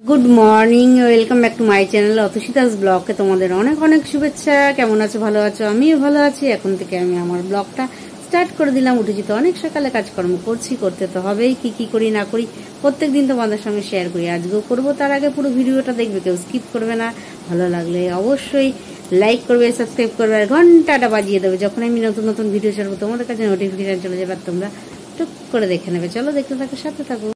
Good morning welcome back to my channel অতসীতাস ব্লগে তোমাদের অনেক অনেক শুভেচ্ছা। কেমন আছো? ভালো আছো? আমিও ভালো আছি। এখন থেকে আমি আমার ব্লগটা স্টার্ট করে দিলাম। উঠেছি তো অনেক সকালে, কাজকর্ম করতে তো হবেই। কি করি না করি প্রত্যেকদিন তোমাদের সঙ্গে শেয়ার করি, আজকেও করবো। তার আগে পুরো ভিডিওটা দেখবে, কেউ স্কিপ করবে না। ভালো লাগলে অবশ্যই লাইক করবে, সাবস্ক্রাইব করবে, আর ঘন্টাটা বাজিয়ে দেবে। যখন আমি নতুন নতুন ভিডিও ছাড়বো তোমাদের কাছে নোটিফিকেশন চলে যাবে, আর তোমরা টুক করে দেখে নেবে। চলো দেখতে থাকো, সাথে থাকো।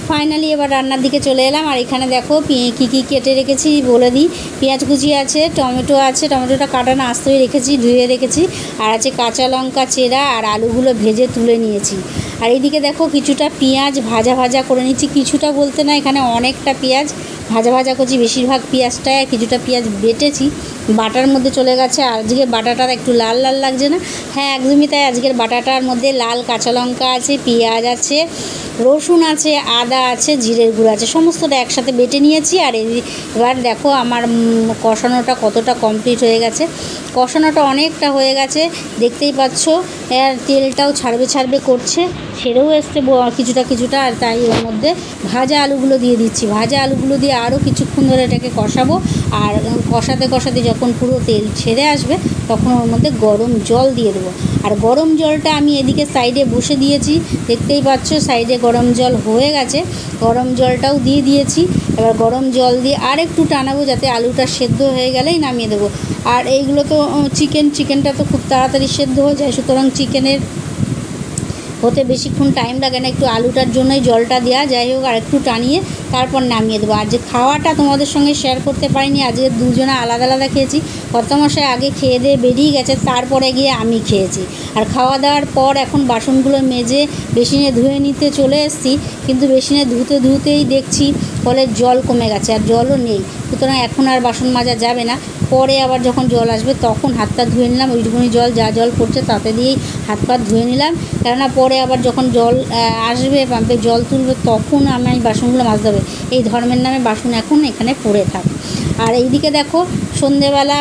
ফাইনালি এবার রান্নার দিকে চলে এলাম। আর এখানে দেখো কী কী কেটে রেখেছি বলে দিই। পেঁয়াজ কুচি আছে, টমেটো আছে, টমেটোটা কাটা না আস্তই রেখেছি, ধুয়ে রেখেছি। আর আছে কাঁচা লঙ্কা চেরা, আর আলুগুলো ভেজে তুলে নিয়েছি। আর এইদিকে দেখো কিছুটা পেঁয়াজ ভাজা করে নিচ্ছি। কিছুটা বলতে না, এখানে অনেকটা পেঁয়াজ ভাজা করছি। বেশিরভাগ পেঁয়াজটায়, আর কিছুটা পেঁয়াজ বেটেছি, বাটার মধ্যে চলে গেছে। আর আজকে বাটাটা একটু লাল লাল লাগছে না? হ্যাঁ, একদমই তাই। আজকের বাটাটার মধ্যে লাল কাঁচা লঙ্কা আছে, পেঁয়াজ আছে, রসুন আছে, আদা আছে, জিরের গুঁড়ো আছে, সমস্তটা একসাথে বেটে নিয়েছি। আর এবার দেখো আমার কষানোটা কতটা কমপ্লিট হয়ে গেছে। কষানোটা অনেকটা হয়ে গেছে, দেখতেই পাচ্ছ। আর তেলটাও ছাড়বে করছে, ছেড়েও এসছে কিছুটা। আর তাই ওর মধ্যে ভাজা আলুগুলো দিয়ে দিচ্ছি। ভাজা আলুগুলো দিয়ে আরও কিছুক্ষণ ধরে এটাকে কষাবো। আর কষাতে যখন পুরো তেল ছেড়ে আসবে, তখন ওর মধ্যে গরম জল দিয়ে দেবো। আর গরম জলটা আমি এদিকে সাইডে বসে দিয়েছি, দেখতেই পাচ্ছ। সাইডে গরম জল হয়ে গেছে, গরম জলটাও দিয়ে দিয়েছি। এবার গরম জল দিয়ে আর একটু টানাবো, যাতে আলুটা সেদ্ধ হয়ে গেলেই নামিয়ে দেবো। আর এইগুলো তো চিকেনটা তো খুব তাড়াতাড়ি সেদ্ধ হয়ে যায়, সুতরাং চিকেনের হতে বেশিক্ষণ টাইম লাগে না। একটু আলুটার জন্যই জলটা দেওয়া। যাই হোক, আর একটু টানিয়ে তারপর নামিয়ে দেবো। আর যে খাওয়াটা তোমাদের সঙ্গে শেয়ার করতে পারিনি, আজকে দুজনে আলাদা খেয়েছি। কর্তামশাই আগে খেয়ে দিয়ে বেরিয়ে গেছে, তারপরে গিয়ে আমি খেয়েছি। আর খাওয়া দাওয়ার পর এখন বাসনগুলো মেজে বেসিনে ধুয়ে নিতে চলে এসেছি, কিন্তু বেসিনে ধুতেই দেখছি কলের জল কমে গেছে, আর জলও নেই। সুতরাং এখন আর বাসন মাজা যাবে না। পরে আবার যখন জল আসবে তখন হাতটা ধুয়ে নিলাম। ওইটুকুনি যা জল পড়ছে তাতে দিয়েই হাত পা ধুয়ে নিলাম, কেননা পরে আবার যখন জল আসবে, পাম্পে জল তুলবে, তখন আমি বাসনগুলো মাজতে হবে। এই ধর্মের নামে বাসন এখন এখানে পড়ে থাকে। আর এইদিকে দেখো সন্ধেবেলা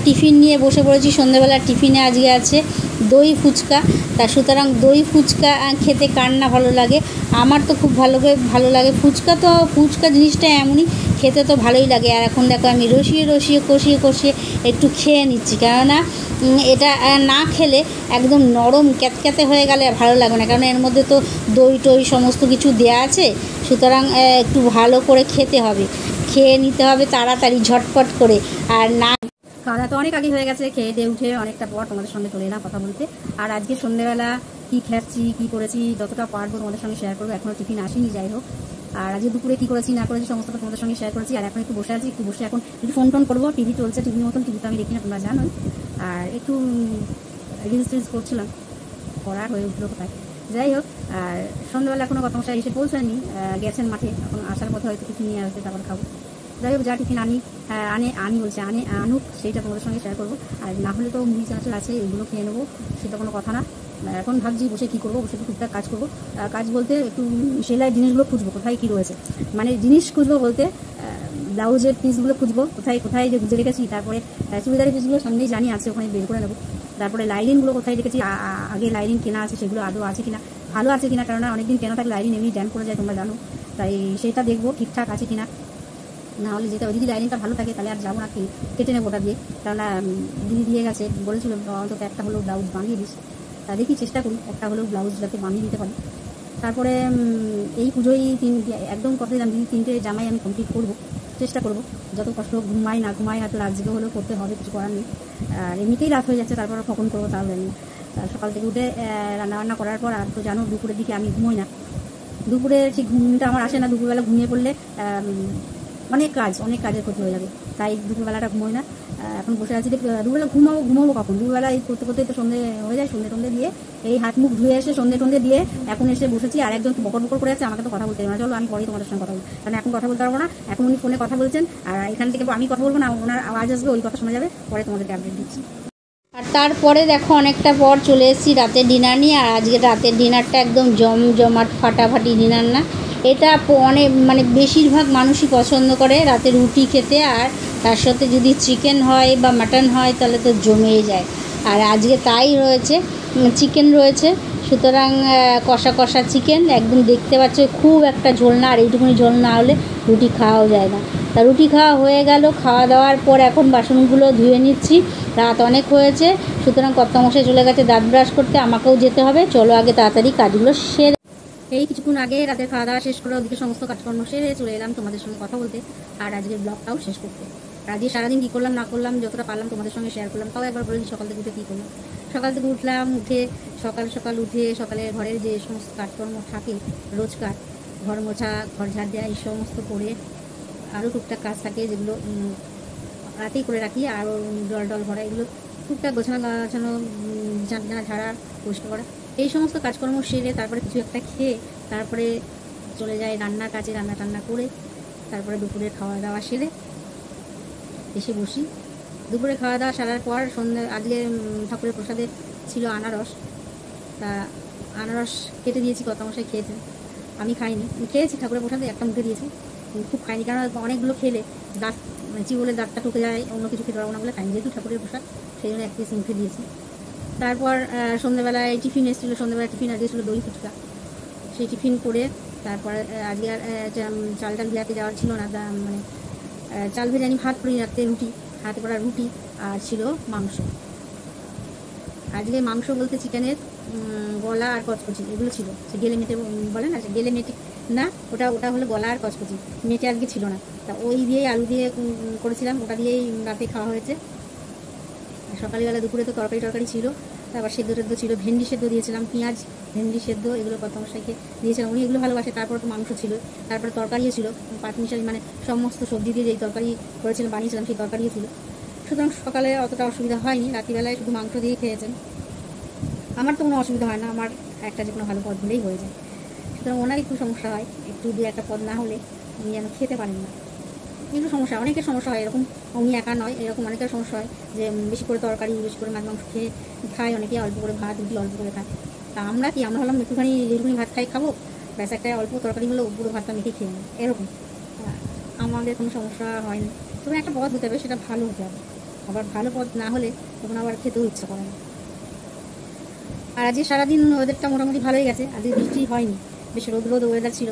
টিফিন নিয়ে বসে পড়েছি। সন্ধেবেলা টিফিনে আজকে আছে দই ফুচকা। তা সুতরাং দই ফুচকা খেতে কার না ভালো লাগে? আমার তো খুব ভালো লাগে। ফুচকা জিনিসটা এমনই, খেতে তো ভালোই লাগে। আর এখন দেখো আমি কষিয়ে একটু খেয়ে নিচ্ছি, কেননা এটা না খেলে একদম নরম ক্যাতক্যাতে হয়ে গেলে ভালো লাগবে না, কারণ এর মধ্যে তো দই টই সমস্ত কিছু দেওয়া আছে। সুতরাং একটু ভালো করে খেয়ে নিতে হবে তাড়াতাড়ি, ঝটপট করে। আর না, খাওয়া তো অনেক আগে হয়ে গেছে। খেয়ে দিয়ে উঠে অনেকটা পর তোমাদের সঙ্গে চলে এলাম কথা বলতে। আর আজকে সন্ধ্যেবেলা কী খাচ্ছি, কী করেছি, যতটা পারবো তোমাদের সঙ্গে শেয়ার করবো। এখনও টিফিন আসেনি, যাই হোক। আর আজকে দুপুরে কী করেছি না করেছি সমস্তটা তোমাদের সঙ্গে শেয়ার করেছি। আর এখন একটু বসে আছি, এখন একটু ফোন করবো। টিভি চলছে, টিভির মতন। টিভি তো আমি দেখি না, তোমরা জানোই। আর একটু রিলস করছিলাম, করার হয়ে উঠলো কোথায়। যাই হোক, আর সন্ধ্যাবেলা এখনও কর্তামশাই এসে পৌঁছায়নি, গেছেন মাঠে। এখন আসার পথে হয়তো টিফিন নিয়ে আসবে, তারপর খাবো। যাই হোক, যা টিফিন আনুক, সেইটা তোমাদের সঙ্গে শেয়ার করবো। আর না হলে তো মুড়ি চানাচুর আছে, এগুলো খেয়ে নেবো, সেটা কোনো কথা না। এখন ভাবছি বসে কী করবো, বসে টুকটাক কাজ করবো। কাজ বলতে একটু সেলাই জিনিসগুলো খুঁজবো, কোথায় কী রয়েছে। মানে জিনিস খুঁজবো বলতে ব্লাউজের পিসগুলো খুঁজবো, কোথায় যে গুঁজে রেখেছি। তারপরে চুড়িদারের পিসগুলো সামনেই জানি আছে, ওখানে বের করে নেবো। তারপরে লাইনিংগুলো কোথায় রেখেছি, আগে লাইনিং কেনা আছে, সেগুলো আদৌ আছে কিনা, ভালো আছে কিনা, কেননা অনেকদিন কেনা থাকলে লাইনিং এমনি ড্যাম করে যায়, তোমরা জানো। তাই সেটা দেখবো ঠিকঠাক আছে কিনা। না হলে যদি লাইনিংটা ভালো থাকে তাহলে আর যাবো না, কেটে নেবো ওটা দিয়ে। কেননা দিদি দিয়ে গেছে, বলেছিল অন্তত একটা হলেও ব্লাউজ বানিয়ে দিস। তা দেখি, চেষ্টা করি একটা হলেও ব্লাউজ যাতে বানিয়ে দিতে পারি। তারপরে এই পুজোয় একদম কথা দিলাম, দিদি 3টে জামাই আমি কমপ্লিট করবো, চেষ্টা করবো। যত কষ্ট ঘুমাই না হয়তো আজকে হলেও করতে হবে, কিছু করার নেই। আর এমনিতেই রাত হয়ে যাচ্ছে, তারপর কখন করবো তাও জানি না। সকাল থেকে উঠে রান্নাবান্না করার পর, আর তো জানো দুপুরের দিকে আমি ঘুমোই না। দুপুরে ঠিক ঘুমটা আমার আসে না। দুপুরবেলা ঘুমিয়ে পড়লে অনেক কাজের ক্ষতি হয়ে যাবে, তাই দুপুরবেলাটা ঘুমোই না। এখন বসে আছি, দুপুরবেলা ঘুমাবো কখন? দুপুরবেলা এই করতে তো সন্ধে হয়ে যায়। সন্ধে দিয়ে এই হাত মুখ ধুয়ে এসে সন্ধে দিয়ে এখন এসে বসেছি। আর একজন বকর করে আছে, আমাকে তো কথা বলতে হবে না। চলো আমি পরেই তোমাদের সঙ্গে কথা বলবো, কারণ এখন কথা বলতে পারবো না। এখন উনি ফোনে কথা বলছেন, আর এখান থেকে আমি কথা বলবো না, ওনার আওয়াজ আসবে, ওই কথা শোনা যাবে। পরে তোমাদেরকে আপডেট দিচ্ছি। আর তারপরে দেখো অনেকটা পর চলে এসেছি রাতের ডিনার নিয়ে। আর আজকে রাতের ডিনারটা একদম জমজমাট ফাটাফাটি ডিনার না, এটা অনেক বেশিরভাগ মানুষই পছন্দ করে রাতে রুটি খেতে। আর তার সাথে যদি চিকেন হয় বা মাটন হয় তাহলে তো জমেই যায়। আর আজকে তাই রয়েছে, চিকেন রয়েছে। সুতরাং কষা কষা চিকেন একদম দেখতে পাচ্ছ, খুব একটা ঝোল না, আর এইটুকুনি ঝোল না হলে রুটি খাওয়াও যায় না। তা রুটি খাওয়া হয়ে গেল, খাওয়া দাওয়ার পর এখন বাসনগুলো ধুয়ে নিচ্ছি, রাত অনেক হয়েছে। সুতরাং কর্তামশাই চলে গেছে দাঁত ব্রাশ করতে, আমাকেও যেতে হবে। চলো আগে তাড়াতাড়ি কাজগুলো সেরে। এই কিছুক্ষণ আগে রাতের খাওয়া দাওয়া শেষ করে ওদিকে সমস্ত কাজকর্ম সেরে চলে এলাম তোমাদের সঙ্গে কথা বলতে আর আজকের ব্লগটাও শেষ করতে। আজকে সারাদিন কী করলাম না করলাম যতটা পারলাম তোমাদের সঙ্গে শেয়ার করলাম। তাও একবার বলে সকাল থেকে উঠে কী করলাম। সকাল থেকে উঠলাম, উঠে সকাল উঠে সকালে ঘরের যে সমস্ত কাজকর্ম থাকে রোজকার, ঘর মোছা, ঘর ঝাড় দেওয়া, এই সমস্ত করে আরও টুকটাক কাজ থাকে যেগুলো রাতেই করে রাখি। আর জল টল ভরা, এগুলো টুকটাক গোছানো ঝাড়া পরিষ্কার করা, এই সমস্ত কাজকর্ম সেরে তারপরে কিছু একটা খেয়ে তারপরে চলে যায় রান্নার কাজে। রান্না টান্না করে তারপরে দুপুরে খাওয়া দাওয়া সেরে এসে বসি। দুপুরে খাওয়া দাওয়া সারার পর সন্ধ্যা আজকে ঠাকুরের প্রসাদে ছিল আনারস। তা আনারস কেটে দিয়েছি, কর্তামশাই খেয়েছেন, আমি খাইনি। খেয়েছি ঠাকুরের প্রসাদে, একটা মুখে দিয়েছি, খুব খাইনি, কারণ অনেকগুলো খেলে দাঁত চিবলের দাঁতটা টুকে যায়, অন্য কিছু খেতে পারবো না বলে খাইনি। যেহেতু ঠাকুরের প্রসাদ সেই জন্য এক পিস মুখে দিয়েছি। তারপর সন্ধ্যেবেলায় টিফিন এসেছিলো, সন্ধ্যেবেলায় টিফিন আজকে ছিল দই ফুচকা, সেই টিফিন করে তারপরে আজকে আর চাল ভেজাতে যাওয়ার ছিল না, মানে চাল ভেজে আমি ভাত করি রাত্রে, রুটি হাতে করা রুটি, আর ছিল মাংস। আজকে মাংস বলতে চিকেনের গলা আর কচকচি এগুলো ছিল, সে গেলে মেটে বলে না, সে গেলে মেটে না, ওটা হলো গলা আর কচকচি, মেটে আজকে ছিল না। তা ওই দিয়েই আলু দিয়ে করেছিলাম, ওটা দিয়েই রাতে খাওয়া হয়েছে। সকালবেলা দুপুরে তো তরকারি ছিল, তারপর সেদ্ধ ছিল, ভেন্ডি সেদ্ধ দিয়েছিলাম, পেঁয়াজ ভেন্ডি সেদ্ধ এগুলো কর্তামশাইকে দিয়েছিলাম, উনি এগুলো ভালোবাসে। তারপর তো মাংস ছিল, তারপরে তরকারিও ছিল, পাটমিশালি মানে সমস্ত সবজি দিয়ে যেই তরকারি করেছিলাম বানিয়েছিলাম সেই তরকারিও ছিল। সুতরাং সকালে অতটা অসুবিধা হয়নি, রাত্রিবেলায় শুধু মাংস দিয়ে খেয়েছেন। আমার তো কোনো অসুবিধা হয় না, আমার একটা যে কোনো ভালো পদ হলেই হয়ে যায়। সুতরাং ওনার একটু সমস্যা হয়, একটু দু একটা পদ না হলে উনি যেন খেতে পারেন না, একটু সমস্যা, অনেকের সমস্যা হয় এরকম, উনি একা নয়, এরকম অনেকের সমস্যা হয় যে বেশি করে তরকারি, বেশি করে মাছ মাংস খেয়ে খায়, অনেকে অল্প করে ভাত রুটি অল্প করে খায়। তা আমরা কি, আমরা হলাম একটুখানি যেটুকুনি ভাত খাই খাবো, ব্যাস একটা অল্প তরকারি হলেও পুরো ভাতটা মেখে খেয়ে নেব, এরকম। আমাদের কোনো সমস্যা হয়নি। তবে একটা পদ হতে হবে, সেটা ভালো হতে হবে, আবার ভালো পদ না হলে তখন আবার খেতেও ইচ্ছা করে না। আর আজকে সারাদিন ওয়েদারটা মোটামুটি ভালোই গেছে, আজকে বৃষ্টি হয়নি, বেশ রোদ ওয়েদার ছিল।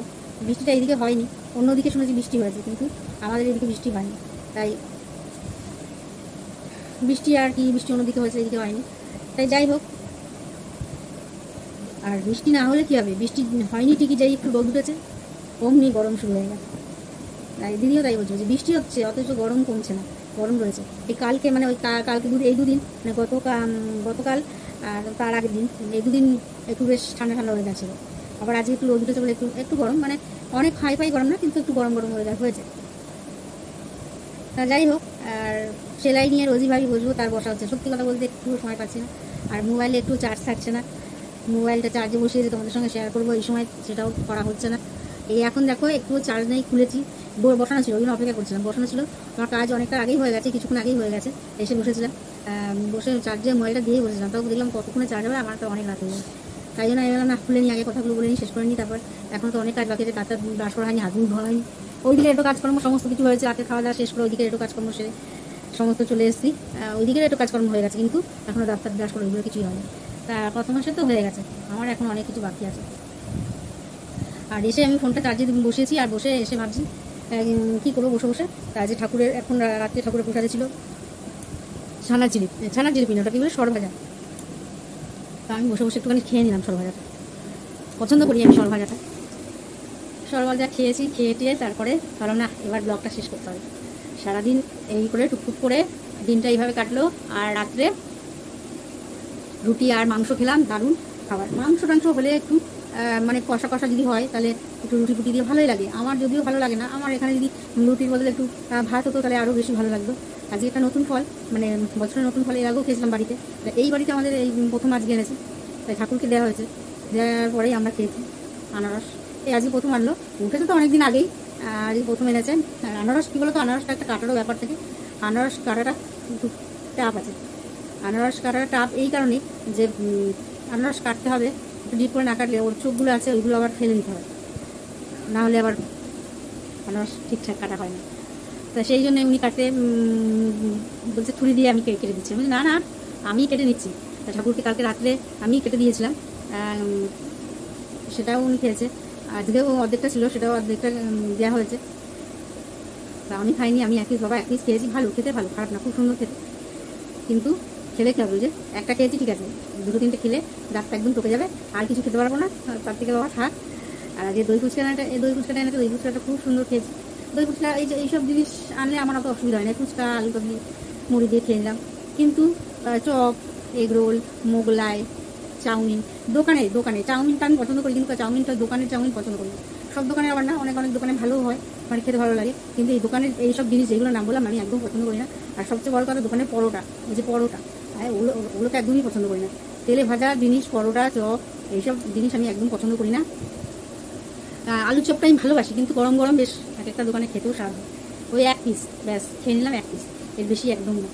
বৃষ্টিটা এইদিকে হয়নি, অন্যদিকে শুনেছি বৃষ্টি হয়েছে, কিন্তু আমাদের এদিকে বৃষ্টি হয়নি। তাই বৃষ্টি আর কি, বৃষ্টি অন্যদিকে হয়েছে, এদিকে হয়নি। তাই যাই হোক, আর বৃষ্টি না হলে কী হবে, বৃষ্টি হয়নি ঠিকই, যাই একটু রোদ উঠেছে অমনি গরম শুরু হয়ে গেছে। তাই দিদিও তাই বলছে যে বৃষ্টি হচ্ছে অথচ গরম কমছে না, গরম রয়েছে। এই কালকে মানে ওই কালকে এই দুদিন মানে গতকাল আর তার আগের দিন, এই দুদিন একটু বেশ ঠান্ডা ওয়েদার ছিল। আবার আজকে একটু রোদ উঠেছে বলে একটু গরম, মানে অনেক হাই গরম না, কিন্তু একটু গরম ওয়েদার হয়েছে। তা যাই হোক, আর সেলাই নিয়ে রোজই ভাবি বসবো, তার বসা হচ্ছে, সত্যি কথা বলতে একটু সময় পাচ্ছি না। আর মোবাইলে একটু চার্জ থাকছে না, মোবাইলটা চার্জে বসিয়েছে তোমাদের সঙ্গে শেয়ার করবো, এই সময় সেটাও করা হচ্ছে না। এই এখন দেখো একটু চার্জ নেই, খুলেছি, বসানো ছিল, ওই জন্য অপেক্ষা করছিলাম, বসানো ছিল, আমার কাজ অনেকটা আগেই হয়ে গেছে, কিছুক্ষণ আগেই হয়ে গেছে, এসে বসেছিলাম, বসে চার্জে মোবাইলটা দিয়ে বসেছিলাম, তারপর দেখলাম কতক্ষণে চার্জ হবে, আমার তো অনেক রাত হয়ে যাবে। তাই জন্য আমি না খুলে নিই, আগে কথাগুলো বলে নিই, শেষ করে নিই। তারপর এখন তো অনেক কাজ বাকি আছে, তারটা ব্রাশ করা হয়নি, হাত মুখ ধোয়া হয়নি, ওইদিকে একটু কাজকর্ম সমস্ত কিছু হয়েছে, রাতে খাওয়া দাওয়া শেষ করে ওইদিকে একটু কাজকর্ম সেরে সমস্ত চলে এসেছি, ওইদিকে একটু কাজকর্ম হয়ে গেছে, কিন্তু এখনও ডাক্তার ব্রাশ করে ওইগুলো কিছুই হয়নি। তা প্রথম মাসে তো হয়ে গেছে, আমার এখন অনেক কিছু বাকি আছে। আর এসে আমি ফোনটা চার্জে বসিয়েছি, আর বসে এসে ভাবছি কী করবো বসে। তা যে ঠাকুরের এখন রাত্রে ঠাকুরের প্রসাদে ছিল ছানার জিলিপি না, ওটা কী বলে, সরভাজা। তা আমি বসে একটুখানি খেয়ে নিলাম সরভাজাটা, পছন্দ করি আমি সরভাজা খেয়েছি, খেয়ে টেয়ে তারপরে ভাবলাম না এবার ব্লগটা শেষ করতে হবে। সারাদিন এই করে টুকটুক করে দিনটা এইভাবে কাটলো, আর রাত্রে রুটি আর মাংস খেলাম, দারুণ খাবার। মাংস টাংস হলে একটু মানে কষা যদি হয় তাহলে একটু রুটি দিয়ে ভালোই লাগে, আমার যদিও ভালো লাগে না, আমার এখানে যদি রুটির বদলে একটু ভাত হতো তাহলে আরও বেশি ভালো লাগতো। আজকে একটা নতুন ফল, মানে বছরের নতুন ফল, এর আগেও খেয়েছিলাম বাড়িতে, এই বাড়িতে আমাদের এই প্রথম আজকে এনেছে, তাই ঠাকুরকে দেওয়া হয়েছে, দেওয়ার পরেই আমরা খেয়েছি আনারস। এই আজকে প্রথম আনলো, উঠেছে তো অনেকদিন আগেই, আজকে প্রথম এনেছেন। আনারস কী বলতো, আনারসটা একটা কাটারও ব্যাপার থাকে, আনারস কাটাটা একটু টাপ আছে। আনারস কাটাটা টাপ এই কারণেই যে আনারস কাটতে হবে, একটু ডিপ করে না কাটলে ওর চোখগুলো আছে ওইগুলো আবার ফেলে নিতে হবে, না হলে আবার আনারস ঠিকঠাক কাটা হয় না। তা সেই জন্য উনি কাটতে বলছে ছুরি দিয়ে আমি কেটে দিচ্ছি, আমি না আমি কেটে নিচ্ছি। তা ঠাকুরকে কালকে রাত্রে আমি কেটে দিয়েছিলাম, সেটাও উনি খেয়েছে। আজকেও অর্ধেকটা ছিল, সেটাও অর্ধেকটা দেওয়া হয়েছে। তা আমি খাইনি, আমি এক পিস বাবা এক পিস খেয়েছি। ভালো, খেতে ভালো, খারাপ না, খুব সুন্দর খেতে। কিন্তু খেলে কি হবে, যে একটা খেয়েছি ঠিক আছে, দুটো তিনটে খেলে দাঁতটা একদম টকে যাবে, আর কিছু খেতে পারবো না। তার থেকে বাবা থাক। আর আজকে দই ফুচকাটা এনেছে, দই ফুচকাটা খুব সুন্দর খেয়েছি। দই ফুচকা এইসব জিনিস আনলে আমার অত অসুবিধা হয় না, ফুচকা আলু কবি মুড়ি দিয়ে খেয়ে নিলাম। কিন্তু chop, egg roll, Mughlai, chow mein, দোকানে চাউমিনটা আমি পছন্দ করি, কিন্তু চাউমিনটা দোকানের চাউমিন পছন্দ করি না। সব দোকানে আবার না, অনেক দোকানে ভালো হয়, মানে খেতে ভালো লাগে। কিন্তু এই দোকানের এইসব জিনিস যেগুলো নাম বললাম আমি একদম পছন্দ করি না। আর সবচেয়ে বড় কথা, দোকানের পরোটা, ওই যে পরোটা, ওগুলোকে একদমই পছন্দ করি না। তেলে ভাজা জিনিস, পরোটা, চপ, এইসব জিনিস আমি একদম পছন্দ করি না। আলু চপটা আমি ভালোবাসি, কিন্তু গরম গরম বেশ এক একটা দোকানে খেতেও স্বাদ হয়। ওই এক পিস ব্যাস খেয়ে নিলাম, এক পিস, এর বেশি একদম না।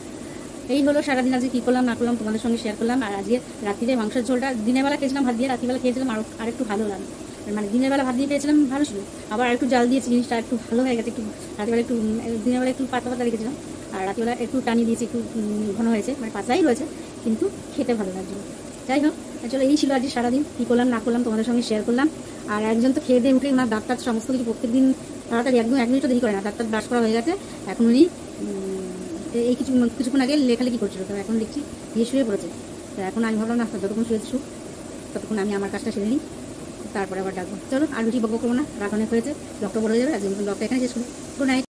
এই হলো সারাদিন আজকে কী করলাম না করলাম তোমাদের সঙ্গে শেয়ার করলাম। আর আজকে রাত্রিতে মাংসের ঝোলটা দিনের বেলা খেয়েছিলাম ভাত দিয়ে, রাত্রিবেলা খেয়েছিলাম আর একটু ভালো লাগে। মানে দিনের বেলা ভাত দিয়ে খেয়েছিলাম ভালো ছিল, আবার একটু জাল দিয়েছি, জিনিসটা একটু ভালো হয়ে গেছে। একটু রাত্রিবেলা একটু, দিনের বেলা একটু পাতলা পাতলা রেখেছিলাম, আর রাত্রিবেলা একটু টানিয়ে দিয়েছি, একটু ঘন হয়েছে, মানে পাতলাই রয়েছে, কিন্তু খেতে ভালো লাগছিল। যাই হোক, চলো এই ছিল আজকে সারাদিন কী করলাম না করলাম তোমাদের সঙ্গে শেয়ার করলাম। আর একজন তো খেয়ে দিয়ে উঠে ওনার দাঁত টাত সমস্ত কিছু প্রত্যেক দিন তাড়াতাড়ি, একদম এক মিনিটও দেরি করে না, দাঁত টাত ব্রাশ করা হয়ে গেছে। এখন উনি এই কিছুক্ষণ আগে লেখালেখি করছিল, তো এখন দেখছি দিয়ে শুয়ে পড়েছে। তো এখন আমি ভাবলাম না, যতক্ষণ শুয়েছি ততক্ষণ আমি আমার কাজটা সেরে নিই, তারপরে আবার ডাকবো। চলো আর বেশি বকবক করবো না, রাত অনেক হয়েছে, ব্লগটা বড় হয়ে যাবে। আজকে ব্লগটা এখানে শেষ করি। Good night.